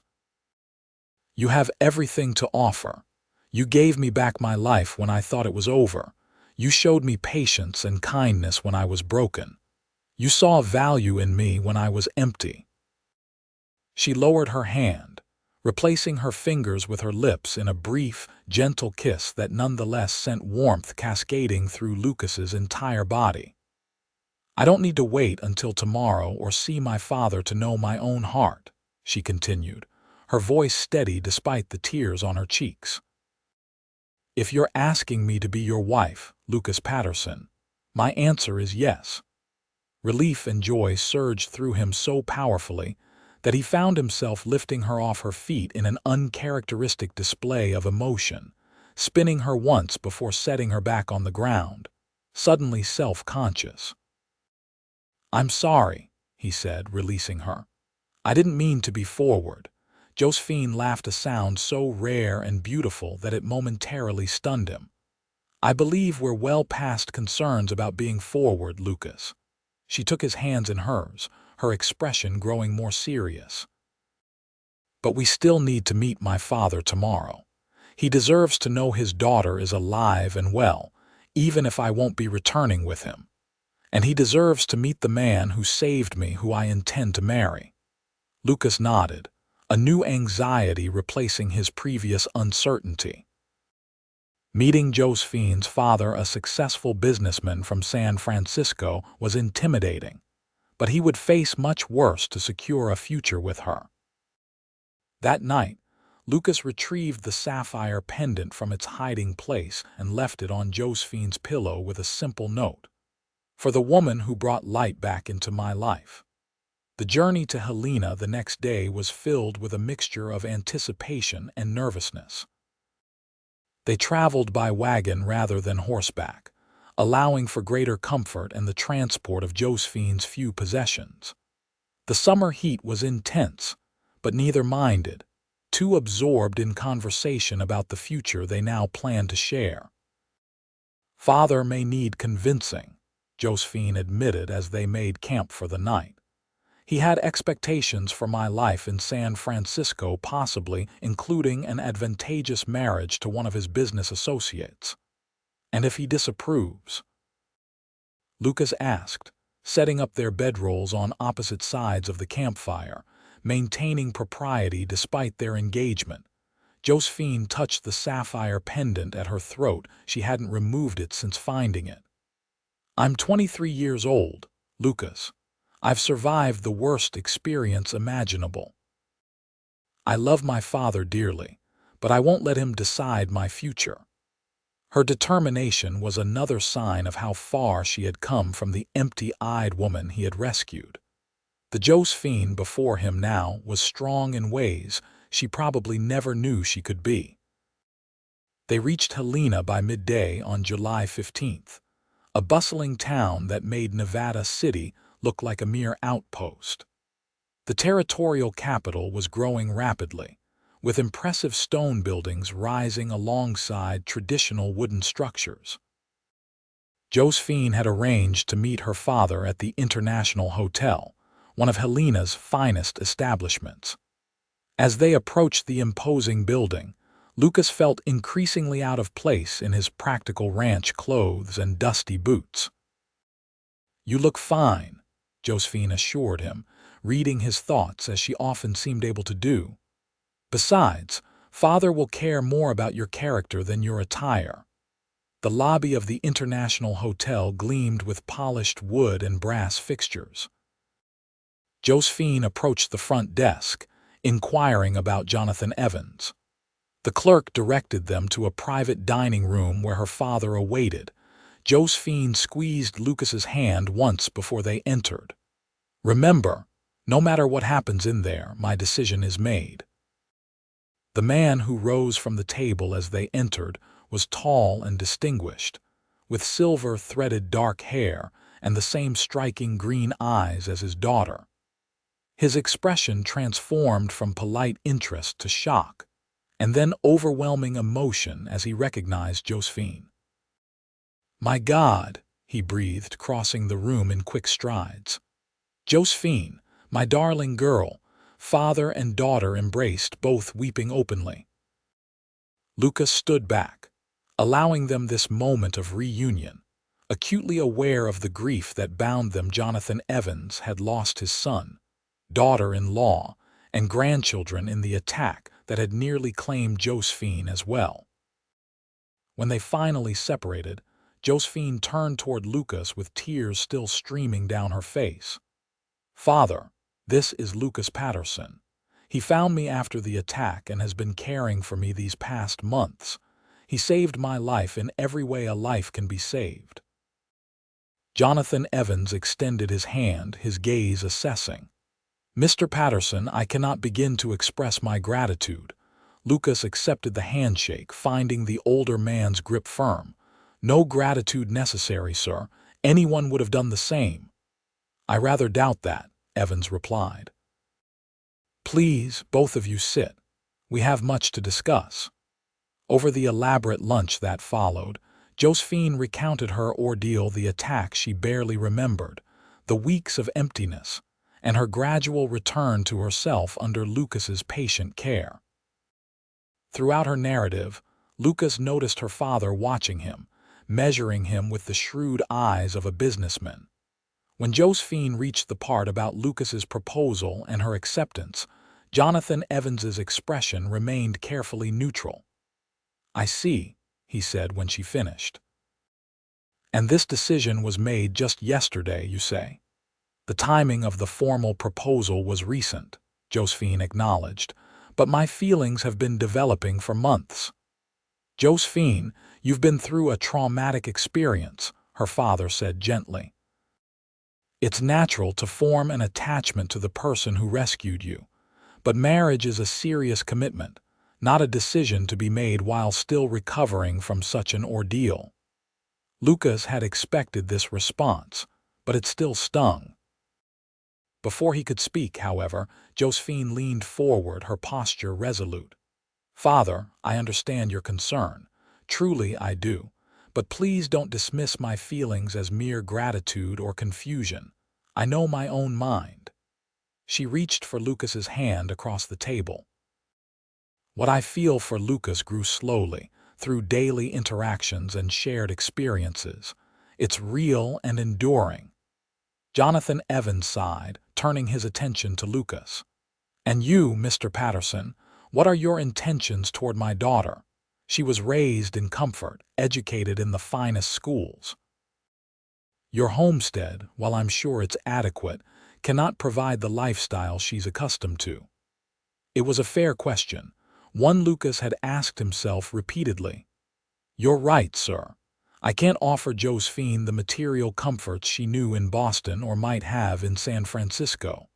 Speaker 1: "You have everything to offer. You gave me back my life when I thought it was over. You showed me patience and kindness when I was broken. You saw value in me when I was empty." She lowered her hand, replacing her fingers with her lips in a brief, gentle kiss that nonetheless sent warmth cascading through Lucas's entire body. "I don't need to wait until tomorrow or see my father to know my own heart," she continued, her voice steady despite the tears on her cheeks. "If you're asking me to be your wife, Lucas Patterson, my answer is yes." Relief and joy surged through him so powerfully that he found himself lifting her off her feet in an uncharacteristic display of emotion, spinning her once before setting her back on the ground, suddenly self-conscious. "I'm sorry," he said, releasing her. "I didn't mean to be forward." Josephine laughed, a sound so rare and beautiful that it momentarily stunned him. "I believe we're well past concerns about being forward, Lucas." She took his hands in hers, her expression growing more serious. But we still need to meet my father tomorrow. He deserves to know his daughter is alive and well, even if I won't be returning with him. And he deserves to meet the man who saved me, who I intend to marry." Lucas nodded, a new anxiety replacing his previous uncertainty. Meeting Josephine's father, a successful businessman from San Francisco, was intimidating, but he would face much worse to secure a future with her. That night, Lucas retrieved the sapphire pendant from its hiding place and left it on Josephine's pillow with a simple note: "For the woman who brought light back into my life." The journey to Helena the next day was filled with a mixture of anticipation and nervousness. They traveled by wagon rather than horseback, allowing for greater comfort and the transport of Josephine's few possessions. The summer heat was intense, but neither minded, too absorbed in conversation about the future they now planned to share. "Father may need convincing," Josephine admitted as they made camp for the night. "He had expectations for my life in San Francisco, possibly including an advantageous marriage to one of his business associates. And if he disapproves?" Lucas asked, setting up their bedrolls on opposite sides of the campfire, maintaining propriety despite their engagement. Josephine touched the sapphire pendant at her throat. She hadn't removed it since finding it. "I'm 23 years old, Lucas. I've survived the worst experience imaginable. I love my father dearly, but I won't let him decide my future." Her determination was another sign of how far she had come from the empty-eyed woman he had rescued. The Josephine before him now was strong in ways she probably never knew she could be. They reached Helena by midday on July 15th, a bustling town that made Nevada City look like a mere outpost. The territorial capital was growing rapidly, with impressive stone buildings rising alongside traditional wooden structures. Josephine had arranged to meet her father at the International Hotel, one of Helena's finest establishments. As they approached the imposing building, Lucas felt increasingly out of place in his practical ranch clothes and dusty boots. "You look fine," Josephine assured him, reading his thoughts as she often seemed able to do. "Besides, Father will care more about your character than your attire." The lobby of the International Hotel gleamed with polished wood and brass fixtures. Josephine approached the front desk, inquiring about Josephine Evans. The clerk directed them to a private dining room where her father awaited. Josephine squeezed Lucas's hand once before they entered. "Remember, no matter what happens in there, my decision is made." The man who rose from the table as they entered was tall and distinguished, with silver-threaded dark hair and the same striking green eyes as his daughter. His expression transformed from polite interest to shock, and then overwhelming emotion as he recognized Josephine. "My God," he breathed, crossing the room in quick strides. "Josephine, my darling girl." Father and daughter embraced, both weeping openly. Lucas stood back, allowing them this moment of reunion, acutely aware of the grief that bound them. Josephine Evans had lost his son, daughter-in-law, and grandchildren in the attack that had nearly claimed Josephine as well. When they finally separated, Josephine turned toward Lucas with tears still streaming down her face. "Father, this is Lucas Patterson. He found me after the attack and has been caring for me these past months. He saved my life in every way a life can be saved." Josephine Evans extended his hand, his gaze assessing. "Mr. Patterson, I cannot begin to express my gratitude." Lucas accepted the handshake, finding the older man's grip firm. "No gratitude necessary, sir. Anyone would have done the same." "I rather doubt that," Evans replied. "Please, both of you sit. We have much to discuss." Over the elaborate lunch that followed, Josephine recounted her ordeal, the attack she barely remembered, the weeks of emptiness, and her gradual return to herself under Lucas's patient care. Throughout her narrative, Lucas noticed her father watching him, measuring him with the shrewd eyes of a businessman. When Josephine reached the part about Lucas's proposal and her acceptance, Jonathan Evans's expression remained carefully neutral. "I see," he said when she finished. "And this decision was made just yesterday, you say?" "The timing of the formal proposal was recent," Josephine acknowledged, "but my feelings have been developing for months." "Josephine, you've been through a traumatic experience," her father said gently. "It's natural to form an attachment to the person who rescued you, but marriage is a serious commitment, not a decision to be made while still recovering from such an ordeal." Lucas had expected this response, but it still stung. Before he could speak, however, Josephine leaned forward, her posture resolute. "Father, I understand your concern. Truly I do. But please don't dismiss my feelings as mere gratitude or confusion. I know my own mind." She reached for Lucas's hand across the table. "What I feel for Lucas grew slowly, through daily interactions and shared experiences. It's real and enduring." Jonathan Evans sighed, turning his attention to Lucas. "And you, Mr. Patterson, what are your intentions toward my daughter? She was raised in comfort, educated in the finest schools. Your homestead, while I'm sure it's adequate, cannot provide the lifestyle she's accustomed to." It was a fair question, one Lucas had asked himself repeatedly. "You're right, sir. I can't offer Josephine the material comforts she knew in Boston or might have in San Francisco.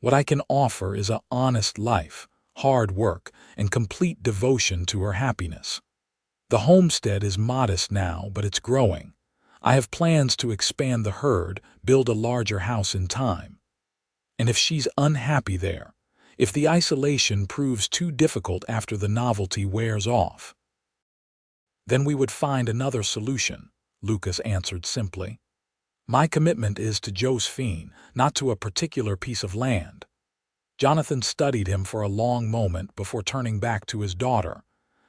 Speaker 1: What I can offer is an honest life, hard work, and complete devotion to her happiness. The homestead is modest now, but it's growing. I have plans to expand the herd, build a larger house in time. And if she's unhappy there, if the isolation proves too difficult after the novelty wears off, then we would find another solution," Lucas answered simply. "My commitment is to Josephine, not to a particular piece of land." Jonathan studied him for a long moment before turning back to his daughter.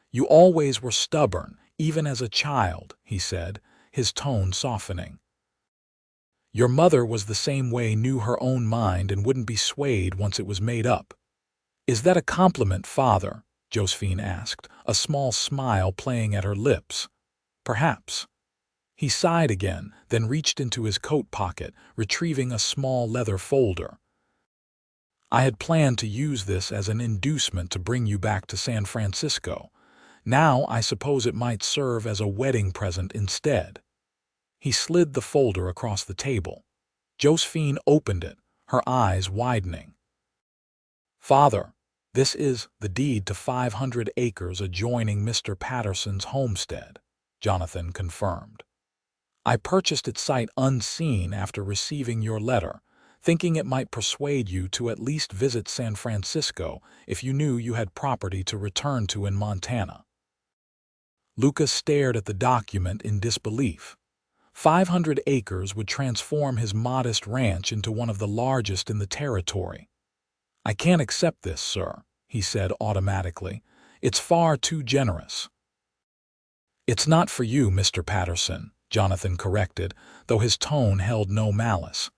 Speaker 1: "You always were stubborn, even as a child," he said, his tone softening. "Your mother was the same way, knew her own mind and wouldn't be swayed once it was made up." "Is that a compliment, father?" Josephine asked, a small smile playing at her lips. "Perhaps." He sighed again, then reached into his coat pocket, retrieving a small leather folder. "I had planned to use this as an inducement to bring you back to San Francisco. Now I suppose it might serve as a wedding present instead." He slid the folder across the table. Josephine opened it, her eyes widening. "Father, this is the deed to 500 acres adjoining Mr. Patterson's homestead," Jonathan confirmed. "I purchased it sight unseen after receiving your letter, thinking it might persuade you to at least visit San Francisco if you knew you had property to return to in Montana." Lucas stared at the document in disbelief. 500 acres would transform his modest ranch into one of the largest in the territory. "I can't accept this, sir," he said automatically. "It's far too generous." "It's not for you, Mr. Patterson," Jonathan corrected, though his tone held no malice.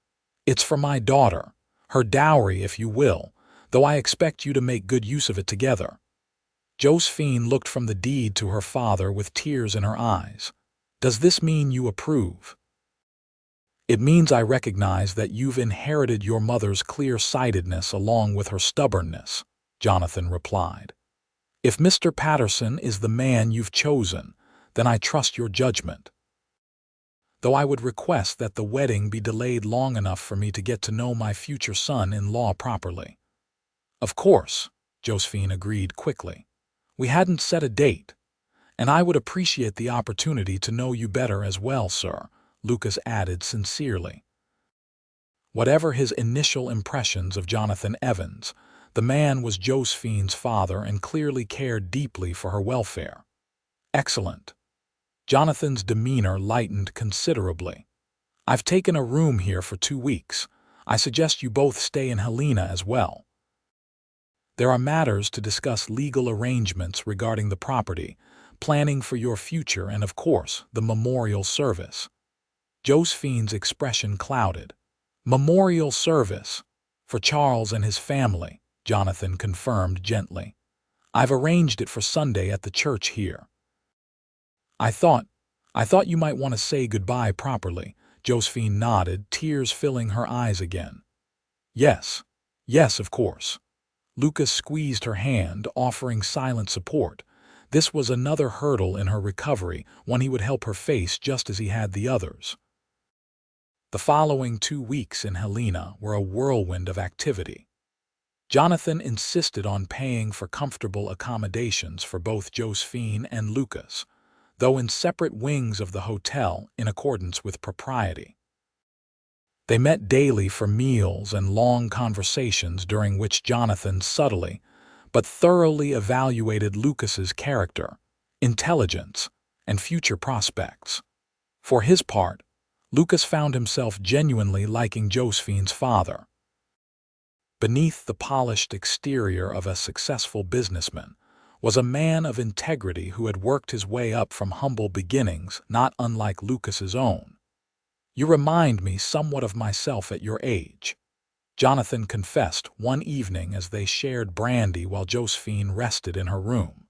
Speaker 1: "It's for my daughter, her dowry, if you will, though I expect you to make good use of it together." Josephine looked from the deed to her father with tears in her eyes. "Does this mean you approve?" "It means I recognize that you've inherited your mother's clear-sightedness along with her stubbornness," Jonathan replied. "If Mr. Patterson is the man you've chosen, then I trust your judgment. Though I would request that the wedding be delayed long enough for me to get to know my future son-in-law properly." "Of course," Josephine agreed quickly. "We hadn't set a date. And I would appreciate the opportunity to know you better as well, sir," Lucas added sincerely. Whatever his initial impressions of Jonathan Evans, the man was Josephine's father and clearly cared deeply for her welfare. "Excellent." Jonathan's demeanor lightened considerably. "I've taken a room here for 2 weeks. I suggest you both stay in Helena as well. There are matters to discuss, legal arrangements regarding the property, planning for your future, and of course, the memorial service. Josephine's expression clouded. Memorial service? For Charles and his family, Jonathan confirmed gently. I've arranged it for Sunday at the church here. I thought you might want to say goodbye properly. Josephine nodded, tears filling her eyes again. Yes, of course. Lucas squeezed her hand, offering silent support. This was another hurdle in her recovery, one he would help her face just as he had the others. The following 2 weeks in Helena were a whirlwind of activity. Jonathan insisted on paying for comfortable accommodations for both Josephine and Lucas, though in separate wings of the hotel in accordance with propriety. They met daily for meals and long conversations during which Jonathan subtly but thoroughly evaluated Lucas's character, intelligence, and future prospects. For his part, Lucas found himself genuinely liking Josephine's father. Beneath the polished exterior of a successful businessman was a man of integrity who had worked his way up from humble beginnings, not unlike Lucas's own. You remind me somewhat of myself at your age, Jonathan confessed one evening as they shared brandy while Josephine rested in her room.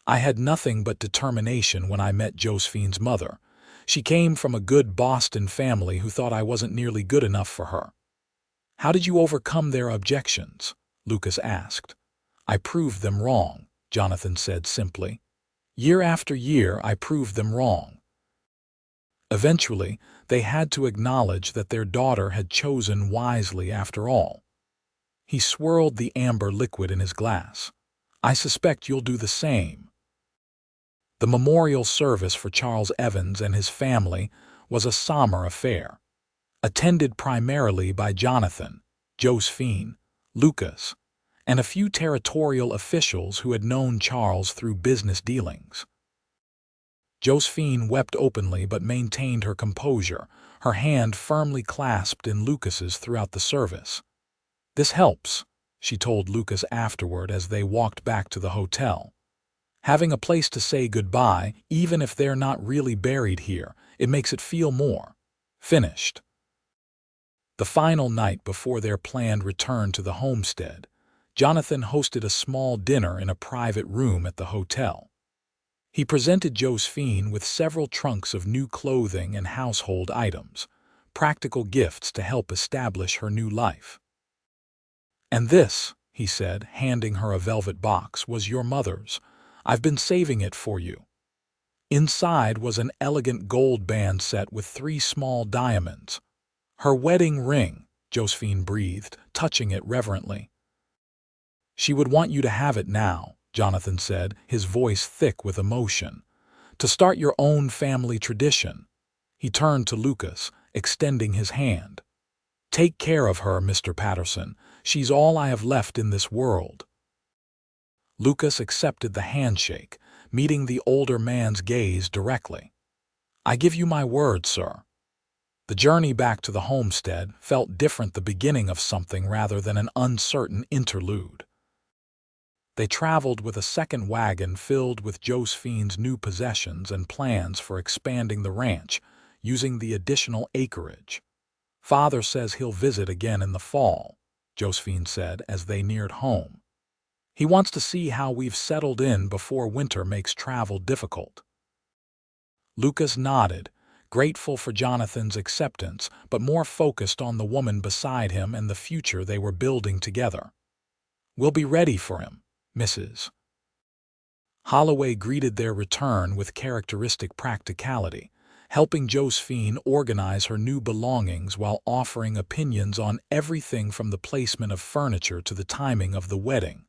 Speaker 1: I had nothing but determination when I met Josephine's mother. She came from a good Boston family who thought I wasn't nearly good enough for her. How did you overcome their objections? Lucas asked. I proved them wrong, Jonathan said simply. Year after year, I proved them wrong. Eventually, they had to acknowledge that their daughter had chosen wisely after all. He swirled the amber liquid in his glass. I suspect you'll do the same. The memorial service for Charles Evans and his family was a somber affair, attended primarily by Jonathan, Josephine, Lucas, and a few territorial officials who had known Charles through business dealings. Josephine wept openly but maintained her composure, her hand firmly clasped in Lucas's throughout the service. This helps, she told Lucas afterward as they walked back to the hotel. Having a place to say goodbye, even if they're not really buried here, it makes it feel more finished. The final night before their planned return to the homestead, Jonathan hosted a small dinner in a private room at the hotel. He presented Josephine with several trunks of new clothing and household items, practical gifts to help establish her new life. And this, he said, handing her a velvet box, was your mother's. I've been saving it for you. Inside was an elegant gold band set with 3 small diamonds. Her wedding ring, Josephine breathed, touching it reverently. She would want you to have it now, Jonathan said, his voice thick with emotion. To start your own family tradition. He turned to Lucas, extending his hand. Take care of her, Mr. Patterson. She's all I have left in this world. Lucas accepted the handshake, meeting the older man's gaze directly. I give you my word, sir. The journey back to the homestead felt different, the beginning of something rather than an uncertain interlude. They traveled with a second wagon filled with Josephine's new possessions and plans for expanding the ranch, using the additional acreage. Father says he'll visit again in the fall, Josephine said as they neared home. He wants to see how we've settled in before winter makes travel difficult. Lucas nodded, grateful for Jonathan's acceptance, but more focused on the woman beside him and the future they were building together. We'll be ready for him, Mrs. Holloway greeted their return with characteristic practicality, helping Josephine organize her new belongings while offering opinions on everything from the placement of furniture to the timing of the wedding.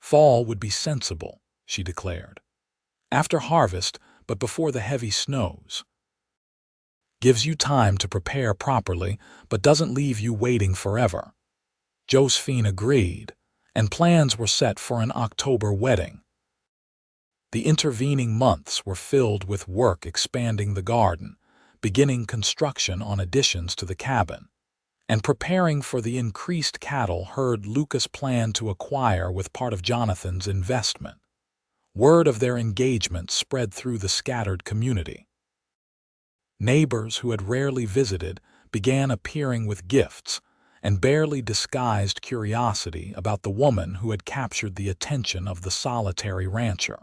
Speaker 1: Fall would be sensible, she declared. After harvest, but before the heavy snows. Gives you time to prepare properly, but doesn't leave you waiting forever. Josephine agreed, and plans were set for an October wedding. The intervening months were filled with work expanding the garden, beginning construction on additions to the cabin. and preparing for the increased cattle herd Lucas planned to acquire with part of Jonathan's investment. Word of their engagement spread through the scattered community. Neighbors who had rarely visited began appearing with gifts and barely disguised curiosity about the woman who had captured the attention of the solitary rancher.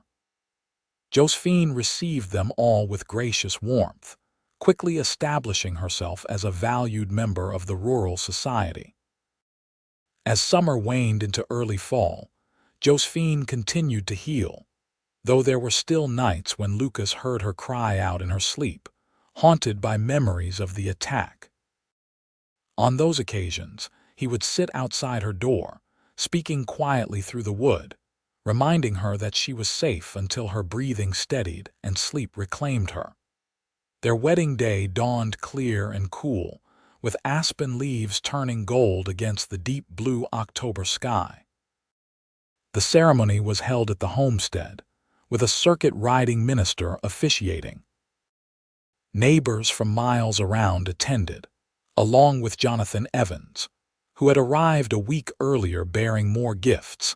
Speaker 1: Josephine received them all with gracious warmth, quickly establishing herself as a valued member of the rural society. As summer waned into early fall, Josephine continued to heal, though there were still nights when Lucas heard her cry out in her sleep, haunted by memories of the attack. On those occasions, he would sit outside her door, speaking quietly through the wood, reminding her that she was safe until her breathing steadied and sleep reclaimed her. Their wedding day dawned clear and cool, with aspen leaves turning gold against the deep blue October sky. The ceremony was held at the homestead, with a circuit-riding minister officiating. Neighbors from miles around attended, along with Josephine Evans, who had arrived a week earlier bearing more gifts,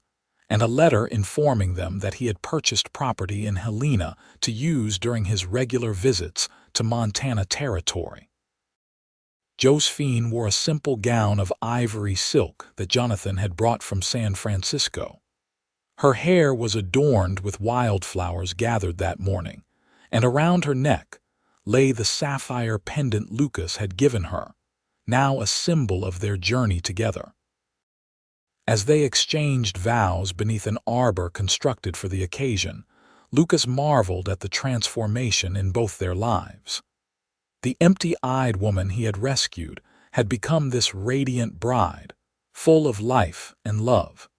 Speaker 1: and a letter informing them that he had purchased property in Helena to use during his regular visits to Montana Territory. Josephine wore a simple gown of ivory silk that Jonathan had brought from San Francisco. Her hair was adorned with wildflowers gathered that morning, and around her neck lay the sapphire pendant Lucas had given her, now a symbol of their journey together. As they exchanged vows beneath an arbor constructed for the occasion, Lucas marveled at the transformation in both their lives. The empty-eyed woman he had rescued had become this radiant bride, full of life and love.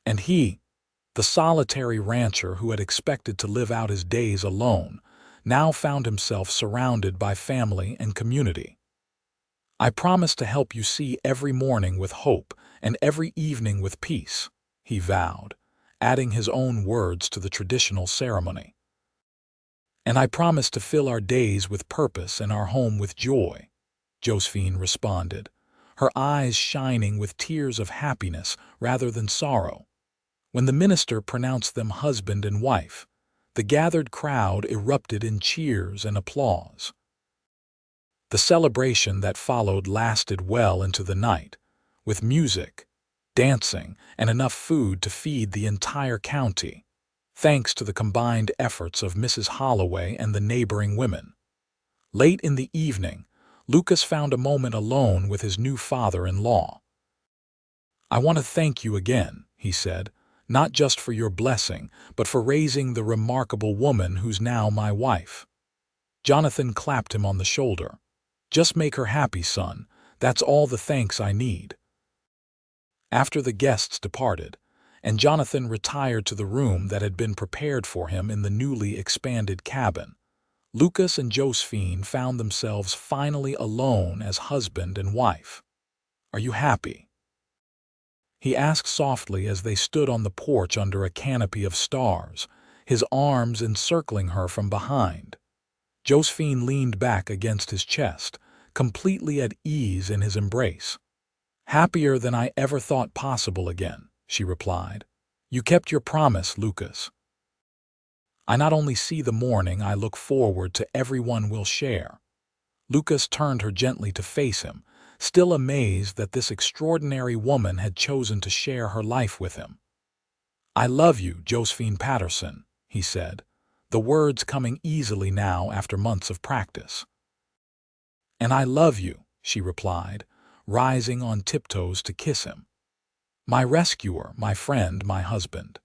Speaker 1: And he, the solitary rancher who had expected to live out his days alone, now found himself surrounded by family and community. "I promise to help you see every morning with hope and every evening with peace," he vowed, adding his own words to the traditional ceremony. "And I promise to fill our days with purpose and our home with joy," Josephine responded, her eyes shining with tears of happiness rather than sorrow. When the minister pronounced them husband and wife, the gathered crowd erupted in cheers and applause. The celebration that followed lasted well into the night, with music, dancing, and enough food to feed the entire county, thanks to the combined efforts of Mrs. Holloway and the neighboring women. Late in the evening, Lucas found a moment alone with his new father-in-law. "I want to thank you again," he said, "not just for your blessing, but for raising the remarkable woman who's now my wife." Jonathan clapped him on the shoulder. "Just make her happy, son. That's all the thanks I need." After the guests departed, and Jonathan retired to the room that had been prepared for him in the newly expanded cabin, Lucas and Josephine found themselves finally alone as husband and wife. "Are you happy?" he asked softly as they stood on the porch under a canopy of stars, his arms encircling her from behind. Josephine leaned back against his chest, completely at ease in his embrace. "Happier than I ever thought possible again," she replied. "You kept your promise, Lucas. I not only see the morning, I look forward to everyone we'll share." Lucas turned her gently to face him, still amazed that this extraordinary woman had chosen to share her life with him. "I love you, Josephine Patterson," he said, the words coming easily now after months of practice. "And I love you," she replied, rising on tiptoes to kiss him. "My rescuer, my friend, my husband."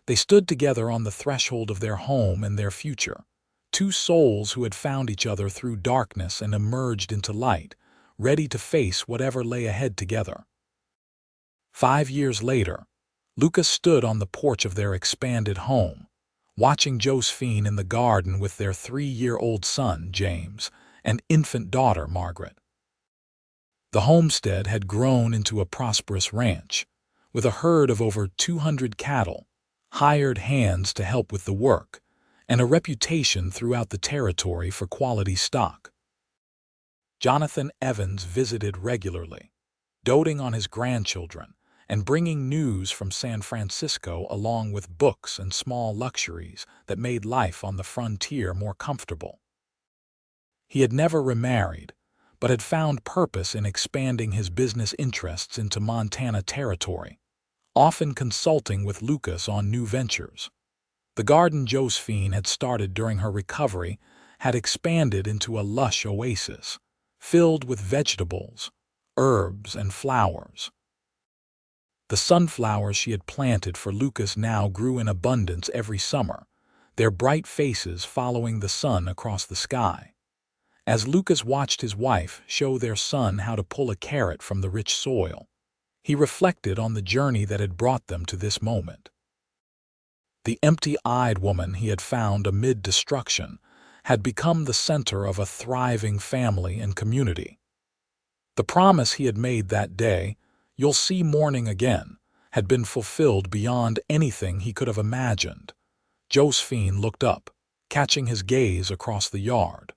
Speaker 1: They stood together on the threshold of their home and their future, two souls who had found each other through darkness and emerged into light, ready to face whatever lay ahead together. 5 years later, Lucas stood on the porch of their expanded home, watching Josephine in the garden with their 3-year-old son, James, and infant daughter, Margaret. The homestead had grown into a prosperous ranch, with a herd of over 200 cattle, hired hands to help with the work, and a reputation throughout the territory for quality stock. Josephine Evans visited regularly, doting on his grandchildren and bringing news from San Francisco along with books and small luxuries that made life on the frontier more comfortable. He had never remarried, but had found purpose in expanding his business interests into Montana territory, often consulting with Lucas on new ventures. The garden Josephine had started during her recovery had expanded into a lush oasis, filled with vegetables, herbs, and flowers. The sunflowers she had planted for Lucas now grew in abundance every summer, their bright faces following the sun across the sky. As Lucas watched his wife show their son how to pull a carrot from the rich soil, he reflected on the journey that had brought them to this moment. The empty-eyed woman he had found amid destruction had become the center of a thriving family and community. The promise he had made that day, "You'll see morning again," had been fulfilled beyond anything he could have imagined. Josephine looked up, catching his gaze across the yard.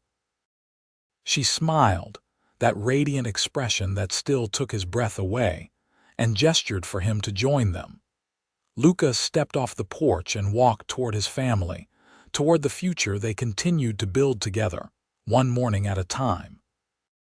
Speaker 1: She smiled, that radiant expression that still took his breath away, and gestured for him to join them. Lucas stepped off the porch and walked toward his family, toward the future they continued to build together, one morning at a time.